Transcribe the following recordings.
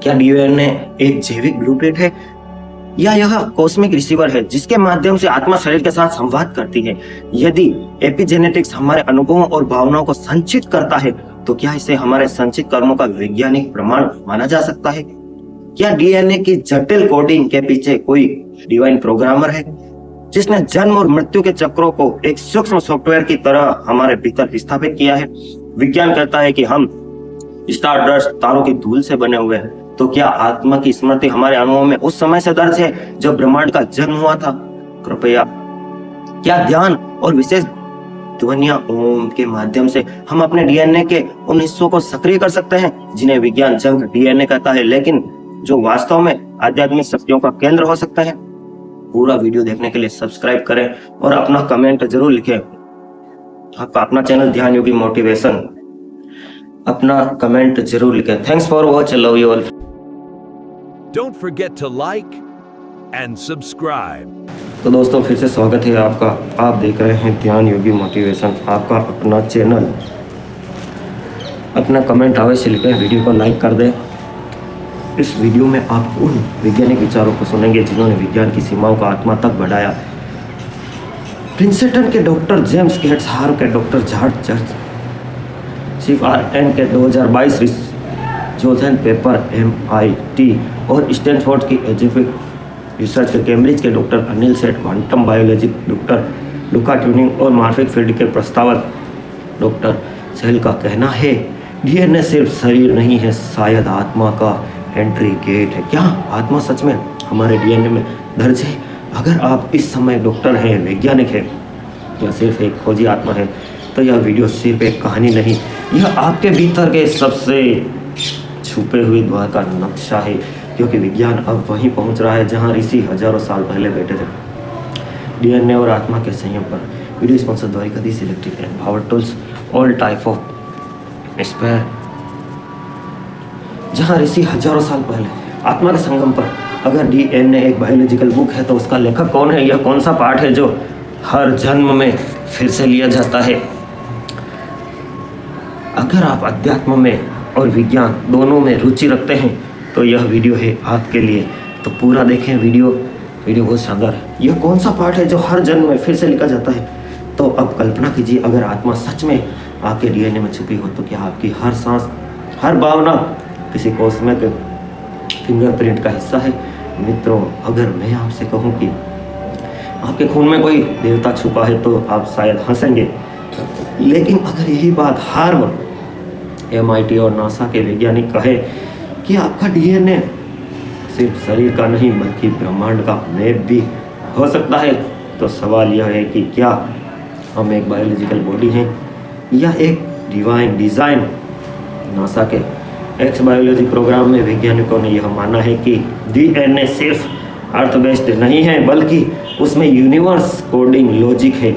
क्या डीएनए एक जैविक ब्लूप्रिंट है या यह कॉस्मिक रिसीवर है जिसके माध्यम से आत्मा शरीर के साथ संवाद करती है? यदि एपिजेनेटिक्स हमारे अनुभवों और भावनाओं को संचित करता है तो क्या इसे हमारे संचित कर्मों का वैज्ञानिक प्रमाण माना जा सकता है? क्या डीएनए की जटिल कोडिंग के पीछे कोई डिवाइन प्रोग्रामर है जिसने जन्म और मृत्यु के चक्रों को एक सूक्ष्म सॉफ्टवेयर की तरह हमारे भीतर स्थापित किया है? विज्ञान कहता है कि हम स्टारडस्ट तारों की धूल से बने हुए हैं, तो क्या आत्मा की स्मृति हमारे अणुओं में उस समय से दर्ज है जब ब्रह्मांड का जन्म हुआ था? कृपया क्या ध्यान और विशेष ध्वनियां ओम के माध्यम से हम अपने डीएनए के उन हिस्सों को सक्रिय कर सकते हैं जिन्हें विज्ञान जंग डीएनए कहता है, लेकिन जो वास्तव में आध्यात्मिक शक्तियों का केंद्र हो सकता है? पूरा वीडियो देखने के लिए सब्सक्राइब करें और अपना कमेंट जरूर लिखें। आपका अपना चैनल ध्यान योगी मोटिवेशन, अपना कमेंट जरूर लिखें। Thanks for watch, love you all. Don't forget to like and subscribe. तो दोस्तों फिर से स्वागत है आपका। आप देख रहे हैं ध्यान योगी मोटिवेशन, आपका अपना चैनल। अपना कमेंट अवश्य लिखें, वीडियो को लाइक कर दें। इस वीडियो में आप उन वैज्ञानिक विचारों को सुनेंगे जिन्होंने विज्ञान की सीमाओं को आत्मा तक बढ़ाया। प्रिंसटन के डॉक्टर जेम्स गेट्स, हार्वर्ड के डॉक्टर जॉर्ज चर्च, CRN के 2022 जोसेन पेपर MIT और स्टैनफोर्ड की एजेपिक रिसर्च के, कैम्ब्रिज के डॉक्टर अनिल सेठ, क्वांटम बायोलॉजी डॉक्टर लुका ट्यूनिंग और मार्फिक फील्ड के प्रस्तावक डॉक्टर सेल का कहना है डीएनए सिर्फ शरीर नहीं है, शायद आत्मा का एंट्री गेट है। क्या आत्मा सच में हमारे डीएनए में दर्ज है? अगर आप इस समय डॉक्टर हैं, वैज्ञानिक हैं या सिर्फ एक खोजी आत्मा है, तो यह वीडियो सिर्फ एक कहानी नहीं, यह आपके भीतर के सबसे छुपे हुए द्वार का नक्शा है, क्योंकि विज्ञान अब वहीं पहुंच रहा है जहां ऋषि हजारों साल पहले बैठे थे। डीएनए और आत्मा के संयम पर video sponsor Dwarkadhish electric and power tools, all type of spare, जहां ऋषि हजारों साल पहले आत्मा के संगम पर। अगर डीएनए एक बायोलॉजिकल बुक है तो उसका लेखक कौन है? यह कौन सा पार्ट है जो हर जन्म में फिर से लिया जाता है? अगर आप अध्यात्म में और विज्ञान दोनों में रुचि रखते हैं तो यह वीडियो है आपके लिए। तो पूरा देखें, वीडियो बहुत शानदार है। यह कौन सा पार्ट है जो हर जन्म में फिर से लिखा जाता है? तो अब कल्पना कीजिए, अगर आत्मा सच में आपके डीएनए में छुपी हो तो क्या आपकी हर सांस, हर भावना किसी कॉस्मिक फिंगरप्रिंट का हिस्सा है? मित्रों, अगर मैं आपसे कहूँ कि आपके खून में कोई देवता छुपा है तो आप शायद हंसेंगे, लेकिन अगर यही बात हार्वर्ड, MIT और नासा के वैज्ञानिक कहे कि आपका डीएनए सिर्फ शरीर का नहीं बल्कि ब्रह्मांड का मैप भी हो सकता है, तो सवाल यह है कि क्या हम एक बायोलॉजिकल बॉडी हैं या एक डिवाइन डिज़ाइन? नासा के एक्स बायोलॉजी प्रोग्राम में वैज्ञानिकों ने यह माना है कि डीएनए सिर्फ अर्थ बेस्ड नहीं है बल्कि उसमें यूनिवर्स कोडिंग लॉजिक है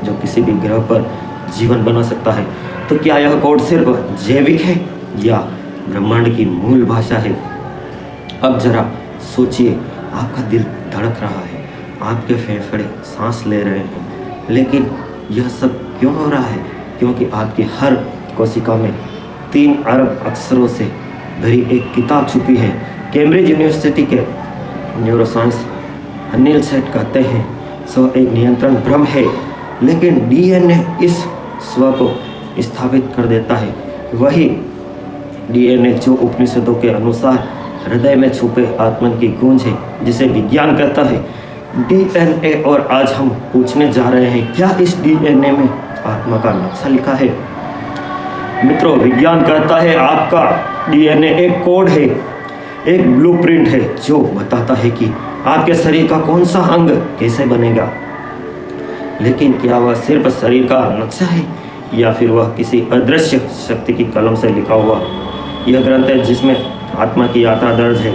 जो किसी भी ग्रह पर जीवन बना सकता है। तो क्या यह कोड सिर्फ जैविक है या ब्रह्मांड की मूल भाषा है? अब जरा सोचिए, आपका दिल धड़क रहा है, आपके फेफड़े सांस ले रहे हैं, लेकिन यह सब क्यों हो रहा है? क्योंकि आपकी हर कोशिका में 3 अरब अक्षरों से भरी एक किताब छुपी है। कैम्ब्रिज यूनिवर्सिटी के न्यूरोसाइंस अनिल सेठ कहते हैं स्व एक नियंत्रण भ्रम है, लेकिन डीएनए इस स्व को स्थापित कर देता है। वही डीएनए जो उपनिषदों के अनुसार हृदय में छुपे आत्मन की गूंज है, जिसे विज्ञान कहता है डीएनए। और आज हम पूछने जा रहे हैं, क्या इस डीएनए में आत्मा का नक्शा लिखा है? मित्रों, विज्ञान कहता है आपका डीएनए एक कोड है, एक ब्लूप्रिंट है जो बताता है कि आपके शरीर का कौन सा अंग कैसे बनेगा। लेकिन क्या वह सिर्फ शरीर का नक्शा है या फिर वह किसी अदृश्य शक्ति की कलम से लिखा हुआ यह ग्रंथ है जिसमें आत्मा की यात्रा दर्ज है?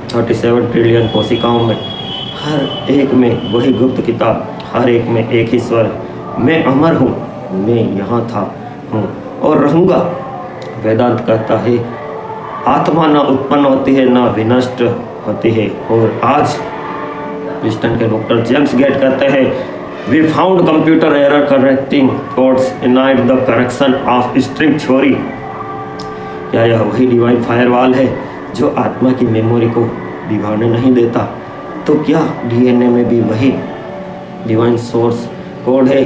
37 ट्रिलियन कोशिकाओं में हर एक में वही गुप्त किताब, हर एक में एक ही स्वर, मैं अमर हूँ, मैं यहाँ था हूँ और रहूँगा। वेदांत कहता है आत्मा न उत्पन्न होती है न विनष्ट होती है। और आज प्रिंसटन के डॉक्टर जेम्स गेट कहते हैं we found computer error correcting codes inside the करेक्शन ऑफ स्ट्रिंग थ्योरी। क्या यह वही डिवाइन फायरवॉल है जो आत्मा की मेमोरी को बिगाड़ने नहीं देता, तो क्या डीएनए में भी वही डिवाइन सोर्स कोड है?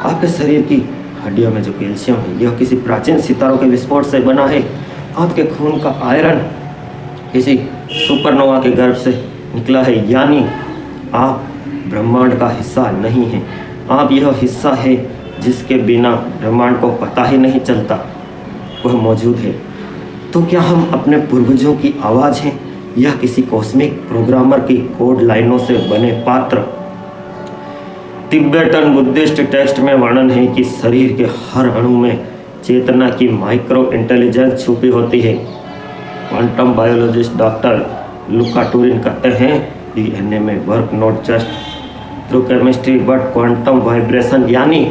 आपके शरीर की हड्डियों में जो कैल्शियम है, यह किसी प्राचीन सितारों के विस्फोट से बना है। आपके खून का आयरन किसी सुपरनोवा के गर्भ से निकला है। यानी आप ब्रह्मांड का हिस्सा नहीं हैं, आप यह हिस्सा है जिसके बिना ब्रह्मांड को पता ही नहीं चलता वह मौजूद है। तो क्या हम अपने पूर्वजों की आवाज़ हैं या किसी कॉस्मिक प्रोग्रामर की कोड लाइनों से बने पात्र? तिब्बतन बुद्धिस्ट टेक्स्ट में वर्णन है कि शरीर के हर अणु में चेतना की माइक्रो इंटेलिजेंस छुपी होती है। क्वांटम बायोलॉजिस्ट डॉक्टर लुका टूरिन कहते हैं, डीएनए में work not just through chemistry but quantum vibration, यानी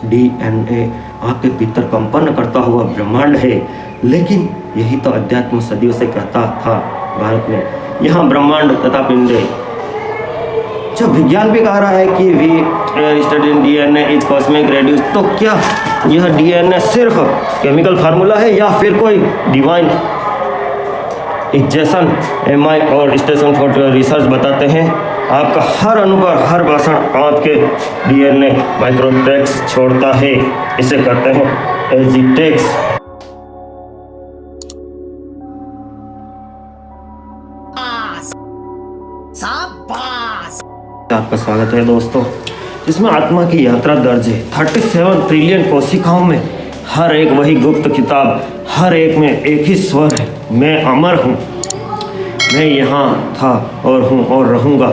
डीएनए आपके भीतर कंपन करता हुआ ब्रह्मांड है। लेकिन यही तो अध्यात्म सदियों से कहता था भारत में, यहाँ ब्रह्मांड तथा पिंडे। जब विज्ञान भी कह रहा है कि we study DNA is cosmic रेड्यूस, तो क्या यह डीएनए सिर्फ केमिकल फार्मूला है या फिर कोई डिवाइन इक्वेशन? एमआई और स्टेशन फॉर रिसर्च बताते हैं आपका हर अनुभव, हर भाषण आपके डीएनए माइक्रोटेक्स छोड़ता है। इसे कहते हैं एजिटेक्स। आपका स्वागत है दोस्तों, इसमें आत्मा की यात्रा दर्ज है। 37 ट्रिलियन कोशिकाओं में हर एक वही गुप्त किताब, हर एक में एक ही स्वर है, मैं अमर हूँ, मैं यहाँ था और हूँ और रहूँगा।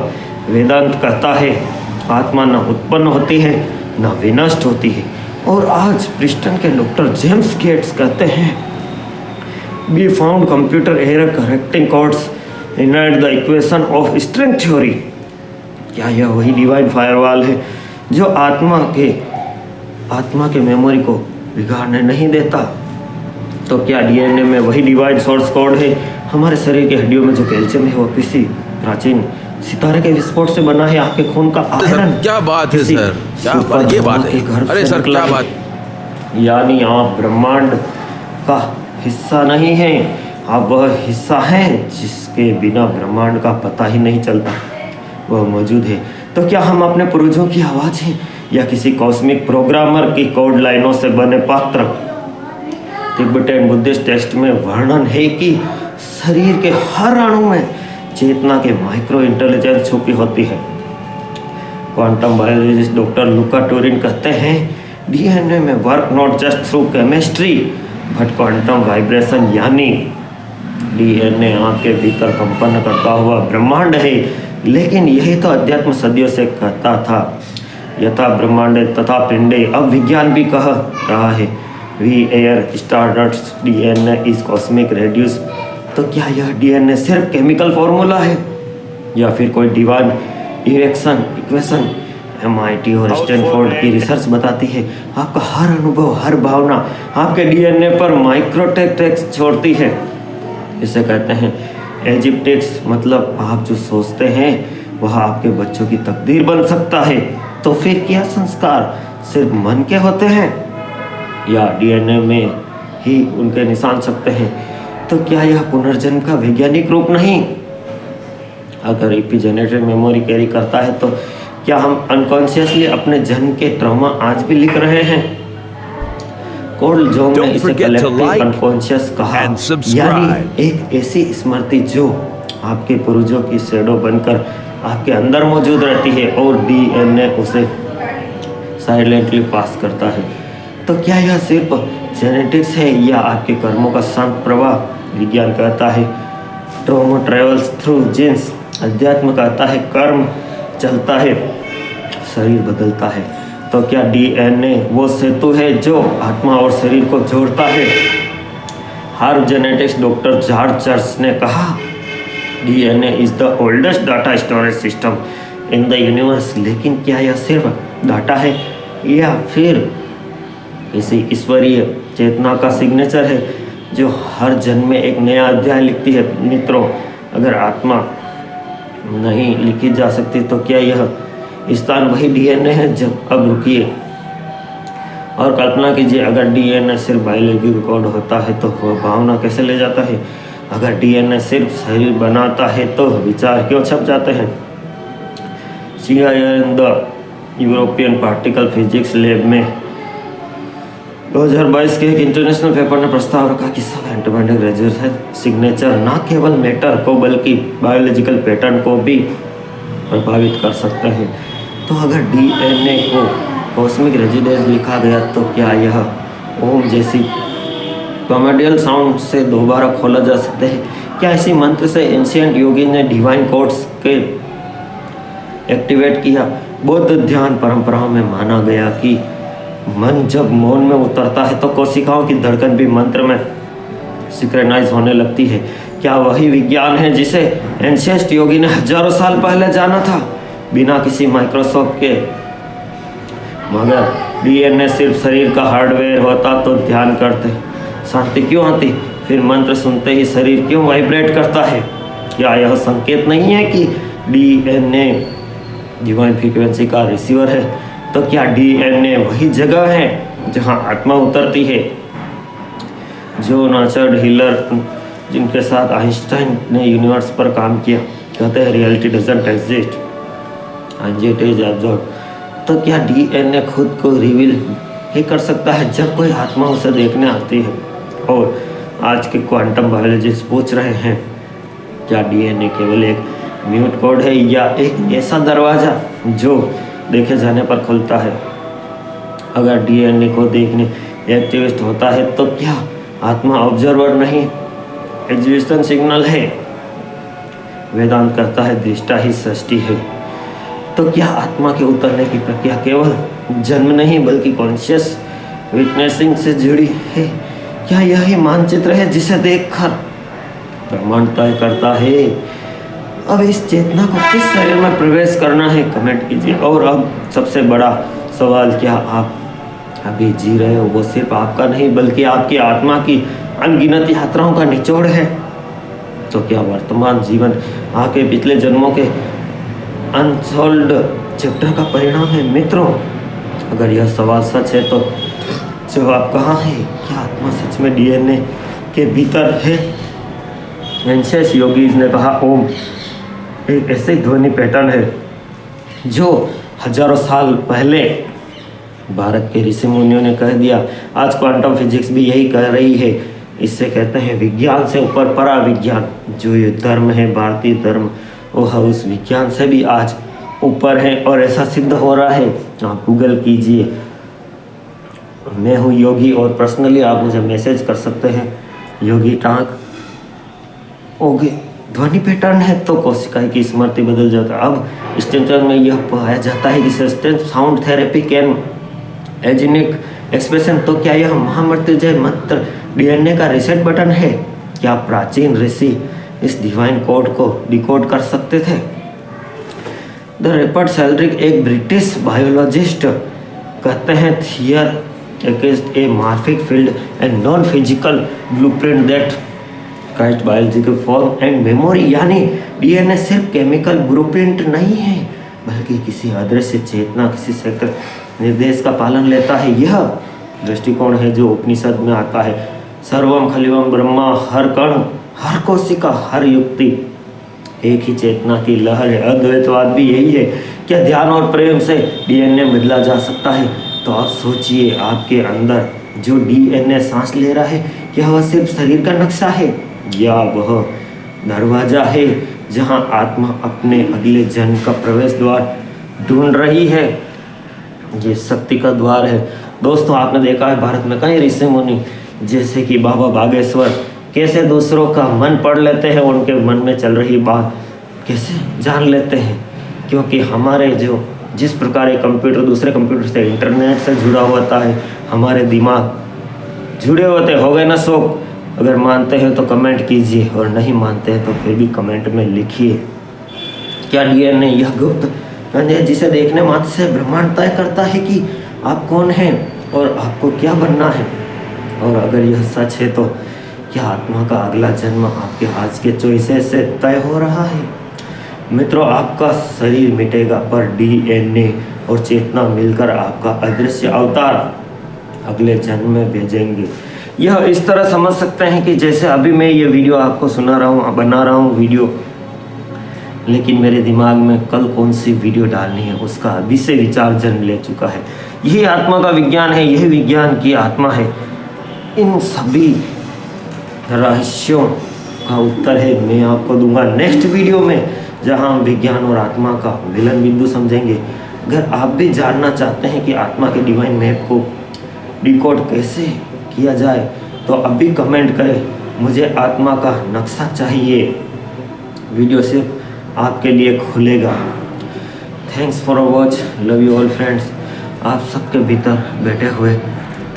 वेदांत कहता है आत्मा न उत्पन्न होती है न विनष्ट होती है। और आज प्रिस्टन के डॉक्टर जेम्स गेट्स कहते हैं we found computer error correcting codes inside the equation of string theory. क्या यह वही डिवाइन फायरवॉल है जो आत्मा के मेमोरी को बिगाड़ने नहीं देता? तो क्या डीएनए में वही डिवाइन सोर्स कोड है? हमारे शरीर की हड्डियों में जो कैल्शियम है वो किसी प्राचीन सितारे के विस्फोट से बना है। आपके खून का आयरन क्या बात है सर, क्या बात, ये बात है। अरे सर क्या बात, यानी आप ब्रह्मांड का हिस्सा नहीं हैं, आप वह हिस्सा हैं जिसके बिना ब्रह्मांड का पता ही नहीं चलता वह मौजूद है। तो क्या हम अपने पूर्वजों की आवाज़ हैं या किसी कॉस्मिक प्रोग्रामर की कोड लाइनों से बने पात्र? तिब्बतन बुद्धिस्ट टेक्स्ट में वर्णन है कि शरीर के हर अणु में चेतना के माइक्रो इंटेलिजेंस छुपी होती है। क्वांटम बायोलॉजिस्ट डॉक्टर लुका टूरिन कहते हैं डीएनए में work not just through chemistry but quantum vibration, यानी डीएनए आपके भीतर कंपन करता हुआ ब्रह्मांड है। लेकिन यही तो अध्यात्म सदियों से कहता था यथा ब्रह्मांडे तथा पिंडे। अब विज्ञान भी कह रहा है we are stardust DNA is cosmic रेड्यूस। तो क्या यह डीएनए सिर्फ केमिकल फॉर्मूला है या फिर कोई डिवाइन इक्वेशन? एमआईटी और स्टैनफोर्ड की रिसर्च बताती है आपका हर अनुभव, हर भावना आपके डीएनए पर माइक्रोटेक्स छोड़ती है। इसे कहते हैं एजिप्टिक्स, मतलब आप जो सोचते हैं वह आपके बच्चों की तकदीर बन सकता है। तो फिर क्या संस्कार सिर्फ मन के होते हैं या डीएनए में ही उनके निशान छपते हैं? तो क्या यह पुनर्जन्म का वैज्ञानिक रूप नहीं? अगर एपिजेनेटिक मेमोरी कैरी करता है तो क्या हम अनकॉन्शियसली अपने जन्म के ट्रॉमा आज भी लिख रहे हैं? कोल्ड जोंग ने इसे कलेक्टिव अनकॉन्शियस कहा, यानी एक ऐसी स्मृति जो आपके पूर्वजों की शैडो बनकर आपके अंदर मौजूद रहती है और डीएनए उसे साइलेंटली पास करता है। तो क्या यह सिर्फ जेनेटिक्स है या आपके कर्मों का शांत प्रवाह? विज्ञान कहता है ट्रॉमा ट्रेवल्स थ्रू जीन्स। अध्यात्म कहता है कर्म चलता है, शरीर बदलता है। तो क्या डीएनए वो सेतु है जो आत्मा और शरीर को जोड़ता है? हार्व जेनेटिक्स डॉक्टर जॉर्ज चर्च ने कहा DNA is the oldest data storage system in the universe. लेकिन क्या यह सिर्फ डाटा है या फिर किसी ईश्वरीय चेतना का सिग्नेचर है जो हर जन्म में एक नया अध्याय लिखती है? मित्रों, अगर आत्मा नहीं लिखी जा सकती तो क्या यह स्थान वही डीएनए है? जब अब रुकिए और कल्पना कीजिए अगर डीएनए सिर्फ बायोलॉजिकल कोड होता है तो वह भावना कैसे ले जाता है? अगर डीएनए सिर्फ शरीर बनाता है तो विचार क्यों छप जाते हैं? CIA the European particle physics lab में 2022 के एक इंटरनेशनल पेपर ने प्रस्ताव रखा कि सब एंटीबॉडी रेजोनेंस सिग्नेचर न केवल मैटर को बल्कि बायोलॉजिकल पैटर्न को भी प्रभावित कर सकते हैं। तो अगर डीएनए को कॉस्मिक रेजिडेंस लिखा गया तो क्या यह ओम जैसी कॉमेडियल साउंड से दोबारा खोला जा सकता है? क्या इसी मंत्र से एंशिएंट योगी ने डिवाइन कोड्स के एक्टिवेट किया? बौद्ध ध्यान परंपराओं में माना गया कि मन जब मौन में उतरता है तो कोशिकाओं की धड़कन भी मंत्र में सिंक्रोनाइज होने लगती है। क्या वही विज्ञान है जिसे एंशिएंट योगी ने हजारों साल पहले जाना था बिना किसी माइक्रोस्कोप के? मगर डीएनए सिर्फ शरीर का हार्डवेयर होता तो ध्यान करते, शांति क्यों आती? फिर मंत्र सुनते ही शरीर क्यों वाइब्रेट करता है? क्या यह संकेत नहीं है कि डीएनए डिवाइन फ्रीक्वेंसी का रिसीवर है? तो क्या डीएनए वही जगह है जहां आत्मा उतरती है? जो नाचर्ड हिलर जिनके साथ आइंस्टाइन ने यूनिवर्स पर काम किया कहते हैं reality doesn't exist and it is observed. तो क्या डीएनए खुद को रिवील ही कर सकता है जब कोई आत्मा उसे देखने आती है? और आज के क्वांटम बायोलॉजिस्ट पूछ रहे हैं क्या डीएनए केवल एक म्यूट कोड है या एक ऐसा दरवाज़ा जो देखे जाने पर खुलता है? अगर डीएनए को देखने एक्टिवेट होता है तो क्या आत्मा ऑब्जर्वर नहीं एग्जिस्टेंस सिग्नल है? वेदांत कहता है दृष्टा ही सृष्टि है। तो क्या आत्मा के उतरने की प्रक्रिया केवल जन्म नहीं बल्कि कॉन्शियस विटनेसिंग से जुड़ी है? क्या यही मानचित्र है जिसे देखकर ब्रह्मांड तय करता है? अब इस चेतना को किस शरीर में प्रवेश करना है कमेंट कीजिए। और अब सबसे बड़ा सवाल, क्या आप अभी जी रहे हो वो सिर्फ आपका नहीं बल्कि आपकी आत्मा की अनगिनत यात्राओं का निचोड़ है? तो क्या वर्तमान जीवन आपके पिछले जन्मों के अनसॉल्व्ड चैप्टर का परिणाम है? मित्रों, अगर यह सवाल सच है तो जवाब कहाँ है? क्या आत्मा सच में डीएनए के भीतर है? एंशिएंट योगीज ने कहा ओम एक ऐसे ध्वनि पैटर्न है जो हजारों साल पहले भारत के ऋषि मुनियों ने कह दिया। आज क्वांटम फिजिक्स भी यही कह रही है। इससे कहते हैं विज्ञान से ऊपर परा विज्ञान। जो ये धर्म है भारतीय धर्म, वह उस विज्ञान से भी आज ऊपर है और ऐसा सिद्ध हो रहा है। आप गूगल कीजिए, मैं हूँ योगी, और पर्सनली आप मुझे मैसेज कर सकते हैं योगी टांक ओके। ध्वनि पैटर्न है तो कोशिका की स्मृति बदल जाता है। अब स्टेंशन में यह पाया जाता है कि सस्टेंट साउंड थेरेपी कैन एजेनिक एक्सप्रेशन। तो क्या यह महामृत्युंजय मंत्र डीएनए का रीसेट बटन है? क्या प्राचीन ऋषि इस डिवाइन कोड को डिकोड कर सकते थे? द रेपर्ड सेल्ड्रिक एक ब्रिटिश बायोलॉजिस्ट कहते हैं there against a morphic field and non-physical blueprint that guides biological form and memory। यानी डीएनए सिर्फ केमिकल ब्लूप्रिंट नहीं है बल्कि किसी अदृश्य चेतना, किसी सख्त निर्देश का पालन लेता है। यह दृष्टिकोण है जो उपनिषद में आता है, सर्वम खलिवम ब्रह्मा, हर कण, हर कोशिका, हर युक्ति एक ही चेतना की लहर है। अद्वैतवाद भी यही है। क्या ध्यान और प्रेम से डीएनए बदला जा सकता है? तो आप सोचिए, आपके अंदर जो डीएनए सांस ले रहा है, क्या वह सिर्फ शरीर का नक्शा है या वह दरवाजा है जहां आत्मा अपने अगले जन्म का प्रवेश द्वार ढूंढ रही है? ये शक्ति का द्वार है। दोस्तों, आपने देखा है भारत में कई ऋषि मुनि जैसे कि बाबा बागेश्वर कैसे दूसरों का मन पढ़ लेते हैं, उनके मन में चल रही बात कैसे जान लेते हैं। क्योंकि हमारे जो जिस प्रकार एक कंप्यूटर दूसरे कंप्यूटर से इंटरनेट से जुड़ा होता है, हमारे दिमाग जुड़े होते हो गए ना शौक। अगर मानते हैं तो कमेंट कीजिए और नहीं मानते हैं तो फिर भी कमेंट में लिखिए। क्या डीएनए यह गुप्त है जिसे देखने मात्र से ब्रह्मांड तय करता है कि आप कौन हैं और आपको क्या बनना है? और अगर यह सच है तो क्या आत्मा का अगला जन्म आपके आज के चॉइसेस से तय हो रहा है? मित्रों, आपका शरीर मिटेगा पर डीएनए और चेतना मिलकर आपका अदृश्य अवतार अगले जन्म में भेजेंगे। यह इस तरह समझ सकते हैं कि जैसे अभी मैं ये वीडियो आपको सुना रहा हूँ, बना रहा हूँ वीडियो, लेकिन मेरे दिमाग में कल कौन सी वीडियो डालनी है उसका अभी से विचार जन्म ले चुका है। यही आत्मा का विज्ञान है, यही विज्ञान की आत्मा है। इन सभी रहस्यों का उत्तर है मैं आपको दूंगा नेक्स्ट वीडियो में, जहां हम विज्ञान और आत्मा का मिलन बिंदु समझेंगे। अगर आप भी जानना चाहते हैं कि आत्मा के डिवाइन मैप को डिकोड कैसे किया जाए तो अभी कमेंट करें, मुझे आत्मा का नक्शा चाहिए। वीडियो सिर्फ आपके लिए खुलेगा। Thanks for watch, love you all friends. आप सबके भीतर बैठे हुए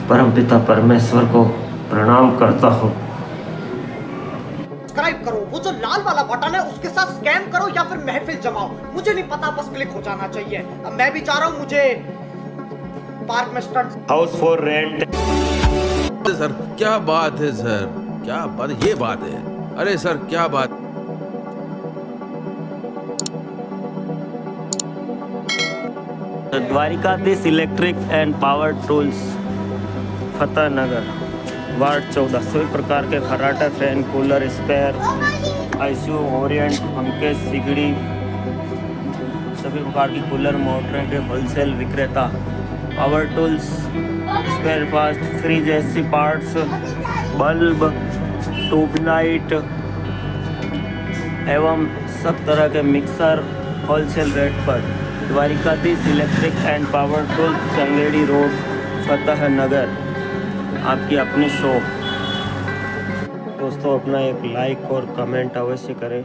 परमपिता परमेश्वर को प्रणाम करता हूँ। सब्सक्राइब करो, वो जो लाल वाला बटन है उसके साथ स्कैम करो या फिर महफिल जमाओ, मुझे नहीं पता, बस क्लिक हो जाना चाहिए। अब मैं भी चाह रहा हूँ मुझे पार्क में stunt house for rent. Sir क्या बात है सर, क्या बात, ये बात है। अरे सर क्या बात। Dwarkadhish electric and power tools, Fateh Nagar, ward 14। सभी प्रकार के खर्राटा, fan, cooler, spare, ICU, Orient, पंखे, सिगड़ी, सभी प्रकार की कूलर मोटरें के होलसेल विक्रेता। Power tools, spare parts, fridge, AC parts, bulb, tubelight एवं सब तरह के मिक्सर होलसेल रेट पर। Dwarkadhish electric and power tools, Changedi road, Fateh Nagar, आपकी अपनी शॉप। दोस्तों अपना एक लाइक और कमेंट अवश्य करें।